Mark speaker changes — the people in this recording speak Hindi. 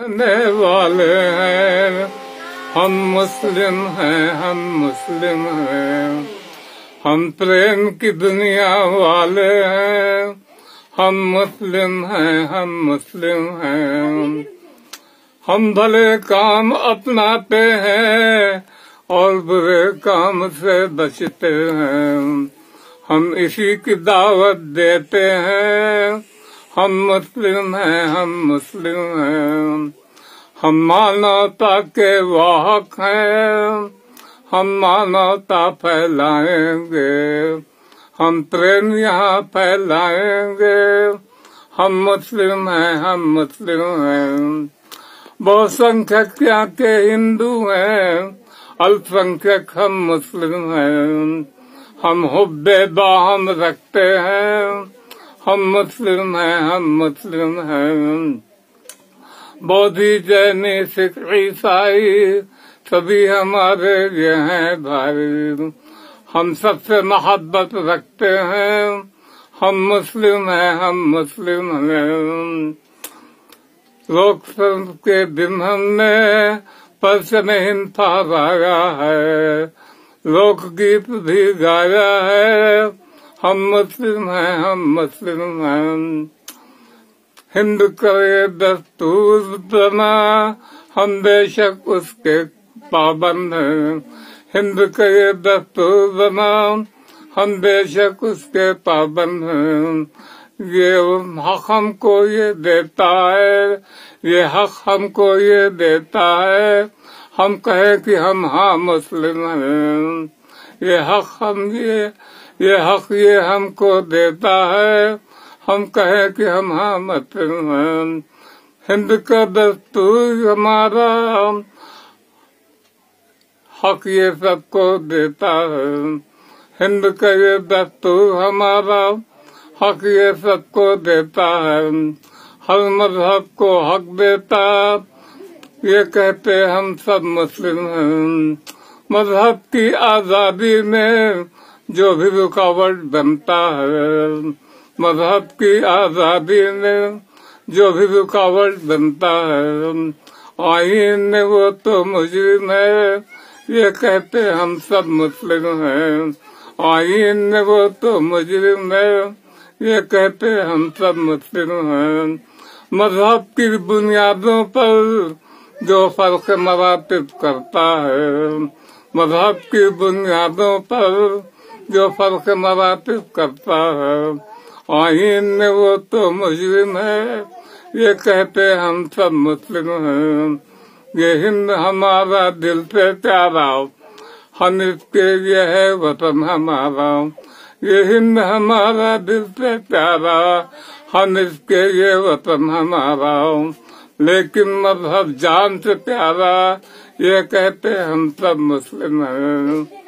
Speaker 1: रहने वाले हैं, हम मुस्लिम हैं, हम मुस्लिम हैं। हम प्रेम की दुनिया वाले हैं, हम मुस्लिम हैं, हम मुस्लिम हैं। हम भले काम अपनाते हैं और बुरे काम से बचते हैं। हम इसी की दावत देते हैं, हम मुस्लिम हैं, हम मुस्लिम हैं। हम मानवता के वाहक हैं, हम मानवता फैलाएंगे, हम प्रेम यहाँ फैलाएंगे। हम मुस्लिम हैं, हम मुस्लिम हैं। बहुसंख्यक यहाँ के हिंदू हैं, अल्पसंख्यक हम मुस्लिम हैं। हम हुब्बे बाहम रखते हैं, हम मुस्लिम हैं, हम मुस्लिम हैं। बौद्धी जैनी सिख ईसाई सभी हमारे ये हैं भाई। हम सबसे मोहब्बत रखते हैं, हम मुस्लिम हैं, हम मुस्लिम हैं। लोकतंत्र के दिन हमने परचम हिंद फहराया है, लोकगीत भी गाया है। हम मुस्लिम हैं, हम मुस्लिम हैं। हिंद करे दस्तूर बना, हम बेशक उसके पाबंद हैं। हिंद करे दस्तूर बना, हम बेशक उसके पाबंद हैं। ये हक हमको ये देता है, ये हक हमको ये देता है, हम कहे कि हम हाँ मुस्लिम हैं। ये हक ये हमको देता है, हम कहे कि हम हाँ मुस्लिम हैं। हिंद का दस्तूर हमारा हक ये सबको देता है। हिंद का ये दस्तूर हमारा हक ये सबको देता है। हर मजहब को हक देता, ये कहते हम सब मुस्लिम हैं। मजहब की आजादी में जो भी रुकावट बनता है, मजहब की आजादी में जो भी रुकावट बनता है, आईन में वो तो मुजरिम है, ये कहते हम सब मुस्लिम हैं। आईन में वो तो मुजरिम है, ये कहते हम सब मुस्लिम हैं। मजहब की बुनियादों पर जो फर्क मरातिब करता है, मजहब की बुनियादों पर जो फर्क मरातिब करता है, आईन में वो तो मुजरिम है, ये कहते हम सब मुस्लिम हैं। ये हिंद हमारा दिल से प्यारा, हम इसके ये है वतन हमारा। ये हिंद हमारा दिल से प्यारा, हम इसके ये वतन हमारा। लेकिन मजहब जान से प्यारा, ये कहते हम सब मुस्लिम हैं।